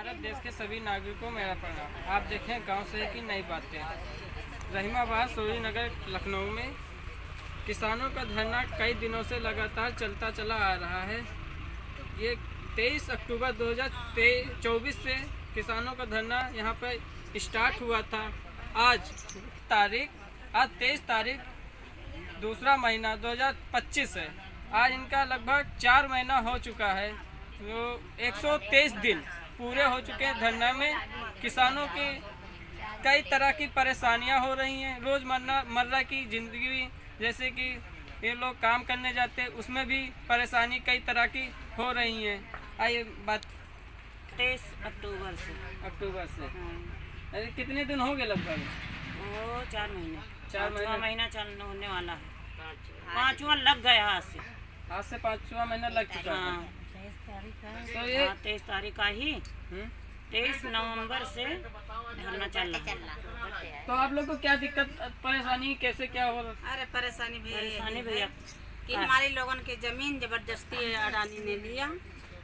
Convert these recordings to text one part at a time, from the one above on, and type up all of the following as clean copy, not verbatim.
भारत देश के सभी नागरिकों में मेरा प्रणाम। आप देखें गांव से की नई बातें। रहीमाबाद सोरी नगर लखनऊ में किसानों का धरना कई दिनों से लगातार चलता चला आ रहा है। ये 23 अक्टूबर 2024 से किसानों का धरना यहाँ पर स्टार्ट हुआ था। आज 23 तारीख दूसरा महीना 2025 है। आज इनका लगभग 4 महीना हो चुका है। जो 123 दिन पूरे हो चुके हैं धरना में। किसानों की कई तरह की परेशानियां हो रही हैं। रोज़मर्रा की ज़िंदगी, जैसे कि ये लोग काम करने जाते हैं, उसमें भी परेशानी कई तरह की हो रही हैं। आइए बात 23 अक्टूबर से अरे कितने दिन हो गए लगभग? वो 4 महीने 4 महीना चालू होने वाला है। 5वां लग गया आज से 5वां महीना लग चुका है। हाँ, तो ये 23 तारीख का ही 23 नवंबर से धरना चल रहा है। तो आप लोग को क्या दिक्कत परेशानी कैसे क्या हो रहा? अरे परेशानी भैया कि हमारे लोगों की जमीन जबरदस्ती अडानी ने लिया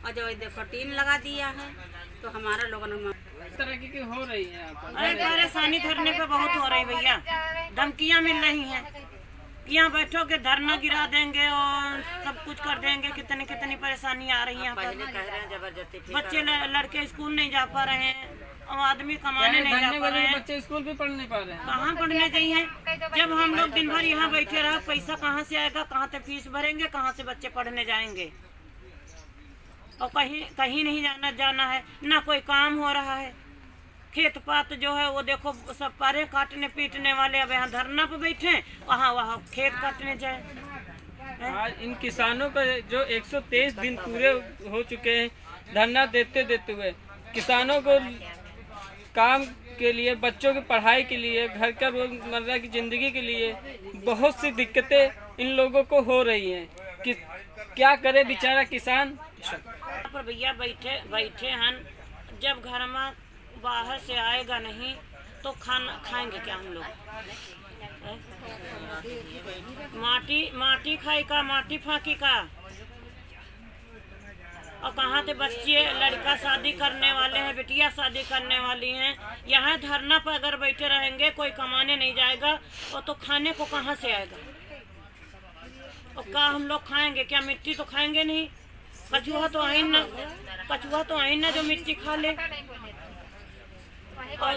और जो देखो टीन लगा दिया है, तो हमारा लोगों इस तरह की हो रही है यहाँ पर। अरे परेशानी धरने पे बहुत हो रही भैया। धमकियाँ मिल रही हैं, यहाँ बैठो के धरना गिरा देंगे और सब कुछ कर देंगे। कितनी कितनी परेशानी आ रही है यहाँ पर। बच्चे लड़के स्कूल नहीं जा पा रहे हैं और आदमी कमाने नहीं जा पा रहे हैं। बच्चे स्कूल भी पढ़ नहीं पा रहे हैं। कहाँ पढ़ने चाहिए? जब हम लोग दिन भर यहाँ बैठे रहे, पैसा कहाँ से आएगा? कहाँ से फीस भरेंगे? कहाँ से बच्चे पढ़ने जाएंगे? और कहीं नहीं जाना है, ना कोई काम हो रहा है। खेत पात जो है वो देखो, सब पारे काटने पीटने वाले अब यहाँ धरना पे बैठे, वहाँ खेत काटने जाए। आज इन किसानों का जो 123 दिन पूरे हो चुके हैं धरना देते हुए, किसानों को काम के लिए, बच्चों की पढ़ाई के लिए, घर का रोजमर्रा की जिंदगी के लिए बहुत सी दिक्कतें इन लोगों को हो रही हैं। कि क्या करे बेचारा किसान। पर भैया बैठे हैं, जब घर में बाहर से आएगा नहीं तो खाना खाएंगे क्या हम लोग? माटी खाई का, माटी फाकी का। और कहाँ से बच्चे लड़का शादी करने वाले हैं, बिटिया शादी करने वाली हैं। यहाँ धरना पर अगर बैठे रहेंगे, कोई कमाने नहीं जाएगा और तो खाने को कहाँ से आएगा? और क्या हम लोग खाएंगे? क्या मिट्टी तो खाएंगे नहीं। कछुआ तो आई ना जो मिट्टी खा ले। और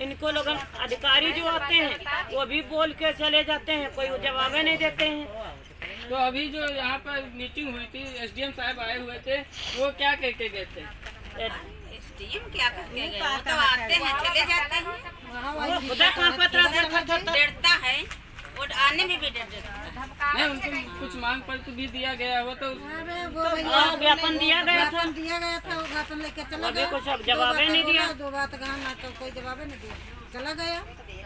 इनको लोग अधिकारी जो आते हैं वो भी बोल के चले जाते हैं, कोई जवाब नहीं देते हैं। तो अभी जो यहाँ पर मीटिंग हुई थी, एसडीएम साहब आए हुए थे, वो क्या कह के गए थे? एसडीएम क्या करके गए? वो तो आते हैं चले जाते हैं। खुदा कहाँ डरता है, वो आने में भी डर देता है। नहीं, उनको कुछ मांग पत्र भी दिया गया हुआ तो ज्ञापन दिया गया था। वो ज्ञापन लेके चला अभी कुछ जवाब नहीं दिया। 2 बात कहा तो कोई जवाब नहीं दिया, चला गया।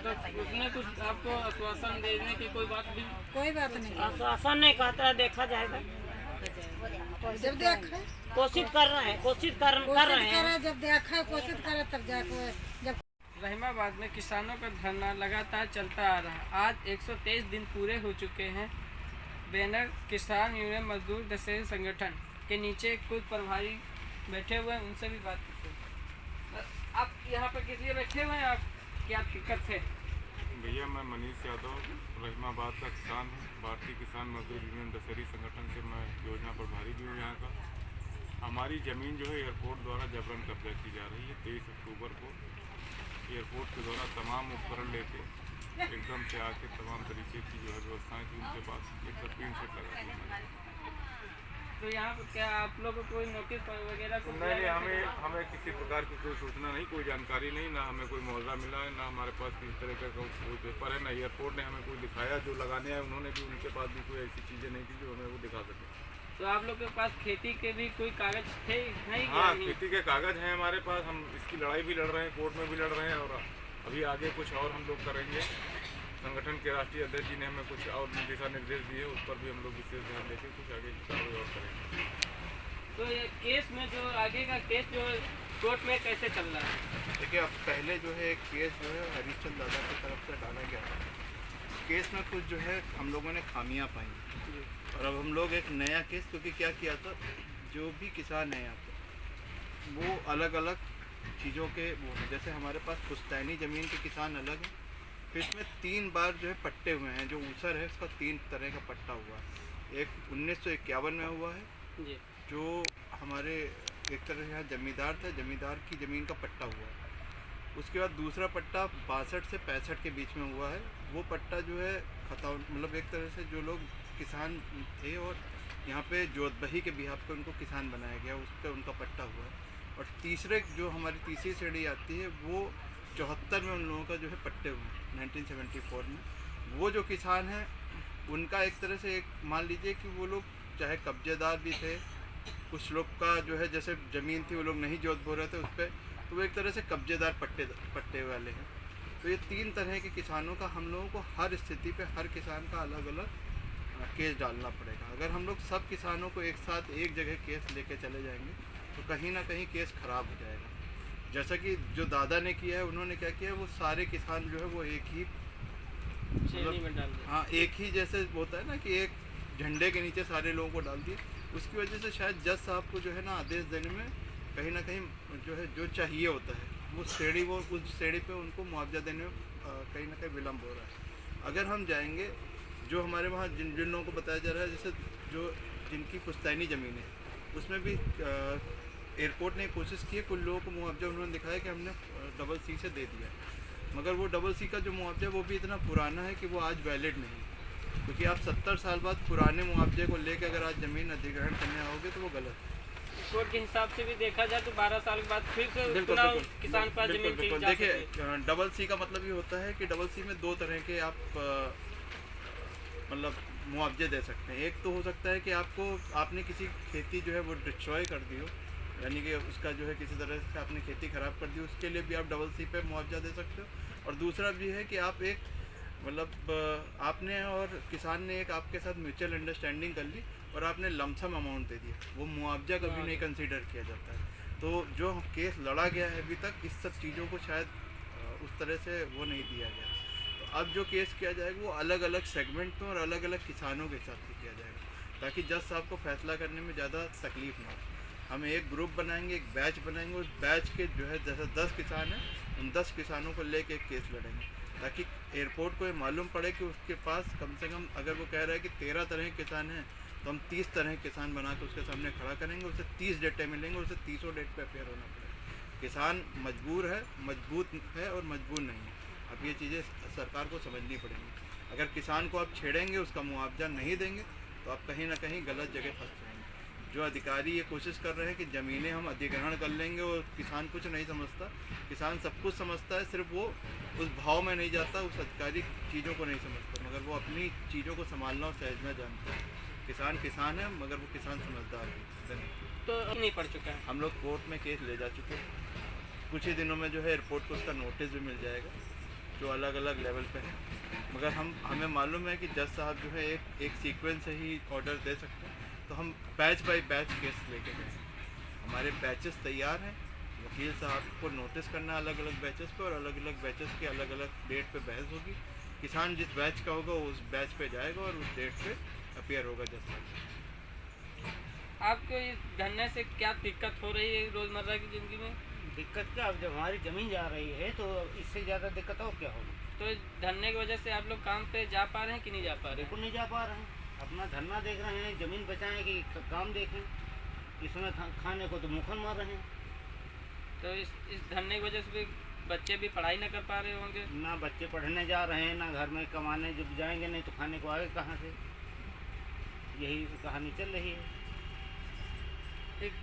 तो उसने कुछ आपको आश्वासन देने की कोई बात नहीं? आश्वासन नहीं कहता, देखा जाएगा। जब देखा कोशिश कर रहे हैं। जब देखा कोशिश करे तब जाके। जब रहीमाबाद में किसानों का धरना लगातार चलता आ रहा है। आज 123 दिन पूरे हो चुके हैं। बैनर किसान यूनियन मजदूर दशहरी संगठन के नीचे कुछ प्रभारी बैठे हुए हैं, उनसे भी बात करते हैं। आप यहाँ पर किस लिए बैठे हुए हैं? आप क्या दिक्कत है? भैया मैं मनीष यादव रहीमाबाद का किसान हूँ। भारतीय किसान मजदूर यूनियन दशहरी संगठन से मैं योजना प्रभारी भी हूँ यहाँ का। हमारी ज़मीन जो है एयरपोर्ट द्वारा जबरन कब्जा की जा रही है। 23 अक्टूबर को एयरपोर्ट के द्वारा तमाम उपकरण लेके एकदम से आके तमाम तरीके की जो है व्यवस्थाएं थी उनके पास एक टीम सेट लगा दी। तो यहाँ पर क्या आप लोग को कोई नोटिस वगैरह को? नहीं, हमें किसी प्रकार की कोई सूचना नहीं, कोई जानकारी नहीं, ना हमें कोई मुआवजा मिला है, ना हमारे पास किसी तरह का कोई पेपर है, ना एयरपोर्ट ने हमें कोई दिखाया। जो लगाने आए उन्होंने भी, उनके पास भी कोई ऐसी चीज़ें नहीं थी जो हमें वो दिखा सके। तो आप लोग के पास खेती के भी कोई कागज थे? हाँ, खेती के कागज हैं हमारे पास। हम इसकी लड़ाई भी लड़ रहे हैं, कोर्ट में भी लड़ रहे हैं और अभी आगे कुछ और हम लोग करेंगे। संगठन के राष्ट्रीय अध्यक्ष जी ने हमें कुछ और दिशा निर्देश दिए, उस पर भी हम लोग विशेष ध्यान देकर कुछ आगे की कार्रवाई और करेंगे। तो ये केस में जो आगे का केस जो कोर्ट में कैसे चल रहा है? देखिए, अब पहले जो है केस जो है हरीशचंद दादा की तरफ से डाला गया था। केस में कुछ जो है हम लोगों ने खामियां पाई और अब हम लोग एक नया केस, क्योंकि क्या किया था, जो भी किसान है यहाँ पर वो अलग अलग चीज़ों के वो हैं। जैसे हमारे पास पुश्तैनी ज़मीन के किसान अलग हैं, फिर इसमें 3 बार जो है पट्टे हुए हैं। जो ऊसर है उसका 3 तरह का पट्टा हुआ है। एक 1951 में हुआ है, जी जो हमारे एक तरह से यहाँ जमींदार था, जमींदार की ज़मीन का पट्टा हुआ है। उसके बाद दूसरा पट्टा 62 से 65 के बीच में हुआ है। वो पट्टा जो है खता मतलब एक तरह से जो लोग किसान थे और यहाँ पे जोतबही के बिहाफ पे उनको किसान बनाया गया, उस पर उनका पट्टा हुआ है। और तीसरे जो हमारी तीसरी श्रेणी आती है वो 74 में उन लोगों का जो है पट्टे हुए हैं 1974 में। वो जो किसान हैं उनका एक तरह से एक मान लीजिए कि वो लोग चाहे कब्जेदार भी थे, कुछ लोग का जो है जैसे ज़मीन थी वो लोग नहीं जोत बो रहे थे उस पर, तो वो एक तरह से कब्जेदार पट्टे वाले हैं। तो ये 3 तरह के किसानों का हम लोगों को हर स्थिति पे हर किसान का अलग अलग केस डालना पड़ेगा। अगर हम लोग सब किसानों को एक साथ एक जगह केस लेके चले जाएंगे तो कहीं ना कहीं केस ख़राब हो जाएगा। जैसा कि जो दादा ने किया है, उन्होंने क्या किया है, वो सारे किसान जो है वो एक ही श्रेणी में डाल दिया। हाँ एक ही जैसे होता है ना कि एक झंडे के नीचे सारे लोगों को डाल दिए। उसकी वजह से शायद जज साहब को जो है ना आदेश देने में कहीं ना कहीं जो है जो चाहिए होता है वो उस श्रेणी पे उनको मुआवजा देने में कहीं ना कहीं विलम्ब हो रहा है। अगर हम जाएंगे जो हमारे वहाँ जिन जिन लोगों को बताया जा रहा है, जैसे जो जिनकी पुश्तैनी ज़मीन है उसमें भी एयरपोर्ट ने कोशिश की है, कुछ लोगों को मुआवजा उन्होंने दिखाया कि हमने डबल सी से दे दिया, मगर वो डबल सी का जो मुआवजा वो भी इतना पुराना है कि वो आज वैलिड नहीं है। क्योंकि आप 70 साल बाद पुराने मुआवजे को लेकर अगर आज ज़मीन अधिग्रहण करने आओगे तो वो गलत है। कोर्ट के हिसाब से भी देखा जाए तो 12 साल के बाद फिर से बिल्कुल, पुनः बिल्कुल, किसान पर बिल्कुल, जमीन बिल्कुल। खरीद जा देखिए सके। डबल सी का मतलब ये होता है कि डबल सी में 2 तरह के आप मतलब मुआवजे दे सकते हैं। एक तो हो सकता है कि आपने किसी खेती जो है वो डिस्ट्रॉय कर दी हो, यानी कि उसका जो है किसी तरह से आपने खेती ख़राब कर दी, उसके लिए भी आप डबल सी पे मुआवजा दे सकते हो। और दूसरा भी है कि आप एक मतलब आपने और किसान ने एक आपके साथ म्यूचुअल अंडरस्टैंडिंग कर ली और आपने लमसम अमाउंट दे दिया, वो मुआवजा कभी नहीं कंसीडर किया जाता है। तो जो केस लड़ा गया है अभी तक इस सब चीज़ों को शायद उस तरह से वो नहीं दिया गया। तो अब जो केस किया जाएगा वो अलग अलग सेगमेंट में और अलग अलग किसानों के हिसाब से किया जाएगा, ताकि जज साहब को फैसला करने में ज़्यादा तकलीफ ना हो। हम एक ग्रुप बनाएंगे, एक बैच बनाएंगे, उस बैच के जो है जैसे 10 किसान हैं उन 10 किसानों को लेके एक केस लड़ेंगे, ताकि एयरपोर्ट को ये मालूम पड़े कि उसके पास कम से कम अगर वो कह रहा है कि 13 तरह के किसान हैं तो हम 30 तरह के किसान बना के उसके सामने खड़ा करेंगे, उसे 30 डेटें मिलेंगे, उसे 30 डेट पे अपेयर होना पड़ेगा। किसान मजबूर है, मजबूत है और मजबूर नहीं है। अब ये चीज़ें सरकार को समझनी पड़ेंगी। अगर किसान को आप छेड़ेंगे, उसका मुआवजा नहीं देंगे तो आप कहीं ना कहीं गलत जगह फंस जाएंगे। जो अधिकारी ये कोशिश कर रहे हैं कि ज़मीनें हम अधिग्रहण कर लेंगे और किसान कुछ नहीं समझता, किसान सब कुछ समझता है, सिर्फ वो उस भाव में नहीं जाता, उस अधिकारी चीज़ों को नहीं समझता, मगर वो अपनी चीज़ों को संभालना और सहजना जानता है। किसान किसान है मगर वो किसान समझदार है। तो नहीं पड़ चुका है। हम लोग कोर्ट में केस ले जा चुके हैं, कुछ ही दिनों में जो है एयरपोर्ट को उसका नोटिस भी मिल जाएगा जो अलग अलग लेवल पे है। मगर हमें मालूम है कि जज साहब जो है एक सीक्वेंस से ही ऑर्डर दे सकते हैं, तो हम बैच बाय बैच केस लेके गए। हमारे बैचेस तैयार हैं, वकील साहब को नोटिस करना अलग अलग बैचेस पे और अलग अलग बैचेस के अलग अलग डेट पे बहस होगी। किसान जिस बैच का होगा उस बैच पे जाएगा और उस डेट पे अपीयर होगा जज साहब। आपको इस धरने से क्या दिक्कत हो रही है रोज़मर्रा की ज़िंदगी में? दिक्कत क्या, अब जब हमारी ज़मीन जा रही है तो इससे ज़्यादा दिक्कत और क्या होगी। तो इस धरने की वजह से आप लोग काम पे जा पा रहे हैं कि नहीं जा पा रहे हैं? बिल्कुल नहीं जा पा रहे हैं, अपना धरना देख रहे हैं, ज़मीन बचाएं कि काम देखें, इसमें खाने को तो मुखन मार रहे हैं। तो इस धरने की वजह से भी बच्चे भी पढ़ाई ना कर पा रहे होंगे। ना बच्चे पढ़ने जा रहे हैं, ना घर में कमाने जब जाएंगे नहीं तो खाने को आगे कहाँ से, यही कहानी चल रही है।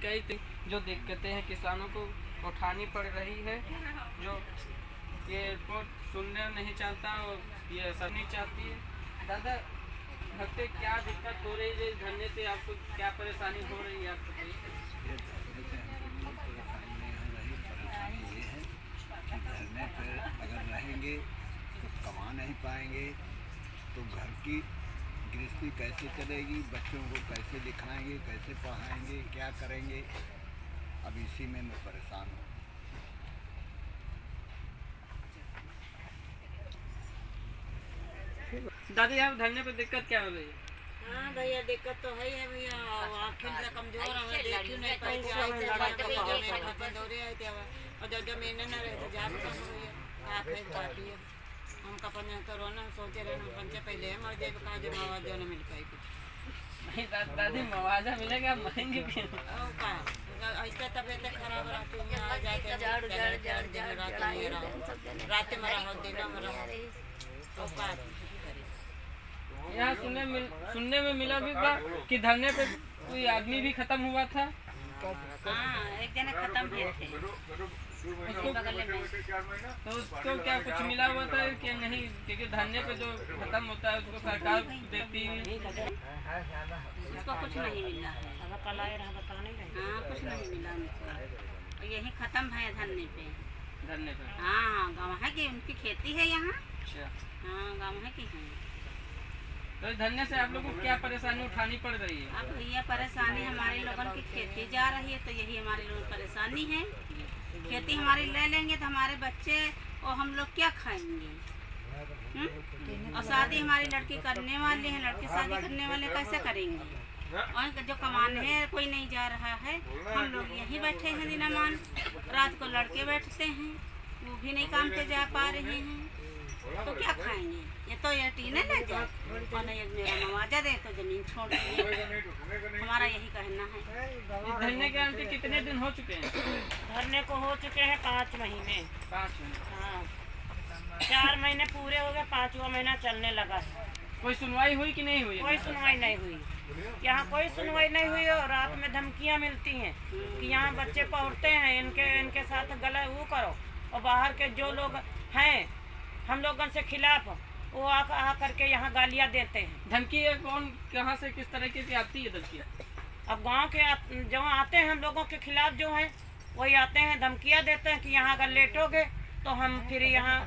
कई जो दिक्कतें हैं किसानों को उठानी पड़ रही है, जो ये एयरपोर्ट सुनने नहीं चाहता और ये सब नहीं चाहती है। दादा भक्ते क्या दिक्कत हो रही है इस धरने से, आपको क्या परेशानी हो रही है? आपको परेशानी ये है कि धरने पर अगर रहेंगे तो कमा नहीं पाएंगे, तो घर की गृहस्थी कैसे चलेगी, बच्चों को कैसे लिखाएंगे, कैसे पढ़ाएंगे, क्या करेंगे। अब इसी में मैं परेशान हूँ। दादी आप धरने पर दिक्कत क्या हो रही है? हाँ भैया दिक्कत तो है ही है भैया, आँखें से कमजोर हमें देखी नहीं पाई थी, आई थे खपत हो रही थी और जब जमीन न रहे तो जा भी कम हुई है आँखें काटी है। हम कपन तो रोना सोचे रहे पंचे पहले मर जाए तो कहाँ जमा आवाज न मिल पाई कुछ नहीं दादी मुआवजा मिलेगा, मरेंगे फिर। और का ऐसा तबियत खराब रहती है, आ जाते रात में रहो दिन में रहो तो का यहाँ सुनने में मिला भी था कि धरने पे कोई आदमी भी खत्म हुआ था। हाँ एक जने खत्म हुए थे उसको बगल में। तो उसको क्या कुछ मिला हुआ था कि नहीं? क्योंकि धरने पे जो खत्म होता है उसको सरकार देती है। उसको कुछ नहीं मिला है। हाँ कुछ नहीं मिला उनको, यही खत्म है धरने पे। हाँ गाँव है कि उनकी खेती है यहाँ। अच्छा, हाँ गाँव है कि है। तो धरने से आप लोगों को क्या परेशानी उठानी पड़ रही है? अब भैया परेशानी हमारे लोगों की खेती जा रही है तो यही हमारे लोगों की परेशानी है। खेती हमारी ले लेंगे तो हमारे बच्चे और हम लोग क्या खाएंगे? और शादी हमारी लड़की करने वाले हैं, लड़के शादी करने वाले कैसे करेंगे? और जो कमाने है कोई नहीं जा रहा है, हम लोग यहीं बैठे हैं दिनमान, रात को लड़के बैठते हैं वो भी नहीं काम पे जा पा रहे हैं तो क्या खाएंगे? ये तो ये टीने ले जाए और नहीं मेरा मुआवजा दे तो जमीन छोड़ देंगे, हमारा यही कहना है। इस धरने के आंटी कितने दिन हो चुके हैं? धरने को हो चुके हैं 5 महीने। 5 महीने। हाँ 4 महीने पूरे हो गए, 5वां महीना चलने लगा। कोई सुनवाई हुई कि नहीं हुई? कोई सुनवाई नहीं हुई, यहाँ कोई सुनवाई नहीं हुई। और रात में धमकियाँ मिलती हैं कि यहाँ बच्चे पढ़ते हैं, इनके साथ गलत वो करो। और बाहर के जो लोग हैं हम लोगों से खिलाफ वो आ करके यहाँ गालियाँ देते हैं। धमकी है कौन, कहाँ से, किस तरीके की आती है धमकी? अब गांव के जो आते हैं हम लोगों के खिलाफ जो हैं वही आते हैं, धमकियाँ देते हैं कि यहाँ अगर लेटोगे तो हम फिर यहाँ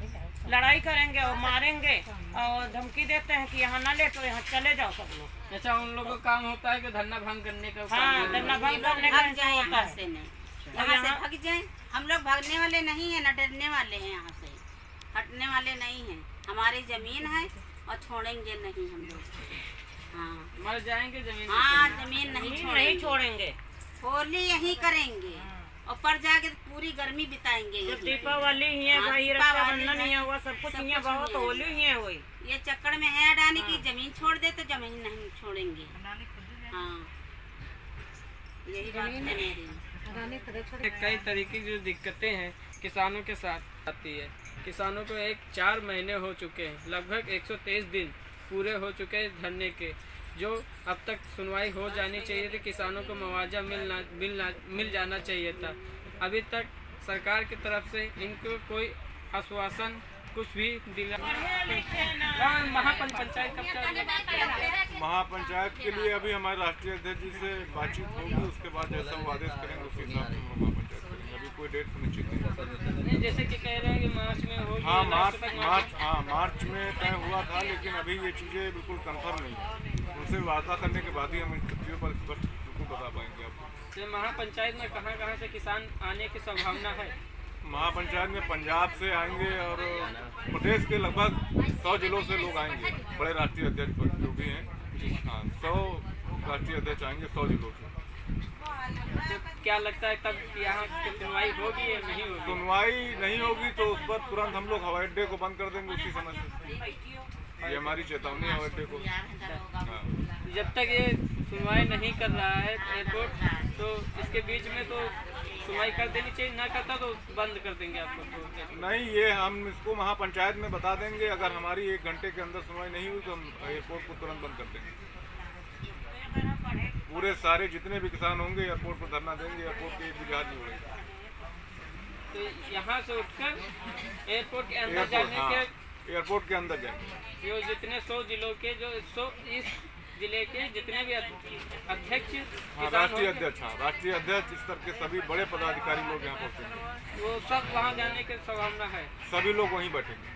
लड़ाई करेंगे और मारेंगे, और धमकी देते हैं कि यहाँ ना लेटो, यहाँ चले जाओ सब लोग। अच्छा, उन लोगों का काम होता है कि धरना भंग करने का? हाँ धरना भंग करने का भाग जाए होता यहाँ है। से, नहीं यहाँ से भाग जाए। हम लोग भागने वाले नहीं है, न डरने वाले हैं, यहाँ से हटने वाले नहीं हैं। हमारी जमीन है और छोड़ेंगे नहीं हम लोग। हाँ मर जाएंगे जमीन? हाँ जमीन नहीं छोड़ेंगे। होली यही करेंगे और पर जाके पूरी गर्मी बिताएंगे। जब दीपावली ही है भाई, रक्षाबंधन ही हुआ, सब कुछ ही बहुत होली ही है। वही ये चक्कर में है अडानी की जमीन छोड़ दे तो जमीन नहीं छोड़ेंगे। हाँ यही बात है मेरी। कई तरीके की जो दिक्कतें हैं किसानों के साथ आती है। किसानों को 4 महीने हो चुके हैं, लगभग 123 दिन पूरे हो चुके हैं धरने के, जो अब तक सुनवाई हो जानी चाहिए थी। किसानों को मुआवजा मिल जाना चाहिए था। अभी तक सरकार की तरफ से इनको कोई आश्वासन कुछ भी दिला। महापंचायत कब चल? महापंचायत के लिए अभी हमारे राष्ट्रीय अध्यक्ष जी से बातचीत होगी, उसके बाद जैसा वो आदेश करेंगे उस हिसाब से हम महापंचायत करेंगे। अभी कोई डेट सुनिश्चित नहीं। जैसे कि कह रहे हैं कि मार्च में होगी। हाँ मार्च में तय हुआ था, लेकिन अभी ये चीज़ें बिल्कुल कंफर्म नहीं है। उनसे वार्ता करने के बाद ही हम इन चीज़ों पर स्पष्ट बिल्कुल बता पाएंगे आपको। महापंचायत में कहाँ से किसान आने की संभावना है? महापंचायत में पंजाब से आएंगे और प्रदेश के लगभग 100 जिलों से लोग आएंगे। बड़े राष्ट्रीय अध्यक्ष जो भी हैं, हाँ 100 राष्ट्रीय अध्यक्ष आएंगे 100 जिलों से। तो क्या लगता है तब यहाँ की सुनवाई होगी या नहीं होगी? सुनवाई नहीं होगी तो उस पर तुरंत हम लोग हवाई अड्डे को बंद कर देंगे उसी समय से। ये हमारी चेतावनी है हवाई अड्डे को। हाँ। जब तक ये सुनवाई नहीं कर रहा है एयरपोर्ट, तो इसके बीच में तो सुनवाई कर देनी चाहिए, ना करता तो बंद कर देंगे आपको? तो नहीं, ये हम इसको महापंचायत में बता देंगे। अगर हमारी 1 घंटे के अंदर सुनवाई नहीं हुई तो हम एयरपोर्ट को तुरंत बंद कर देंगे। पूरे सारे जितने भी किसान होंगे एयरपोर्ट पर धरना देंगे, एयरपोर्ट के एक भी जहाज नहीं उड़ेगा। तो यहाँ से उठकर एयरपोर्ट के अंदर जाने के, एयरपोर्ट के अंदर जाएंगे। जो जितने 100 जिलों के, जो 100 इस जिले के जितने भी अध्यक्ष, राष्ट्रीय अध्यक्ष, हाँ राष्ट्रीय अध्यक्ष, इस तरह के सभी बड़े पदाधिकारी लोग यहाँ पहुँचेंगे। वो सब वहाँ जाने की संभावना है? सभी लोग वहीं बैठेंगे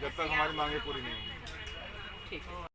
जब तक हमारी मांगे पूरी नहीं होंगी। ठीक है।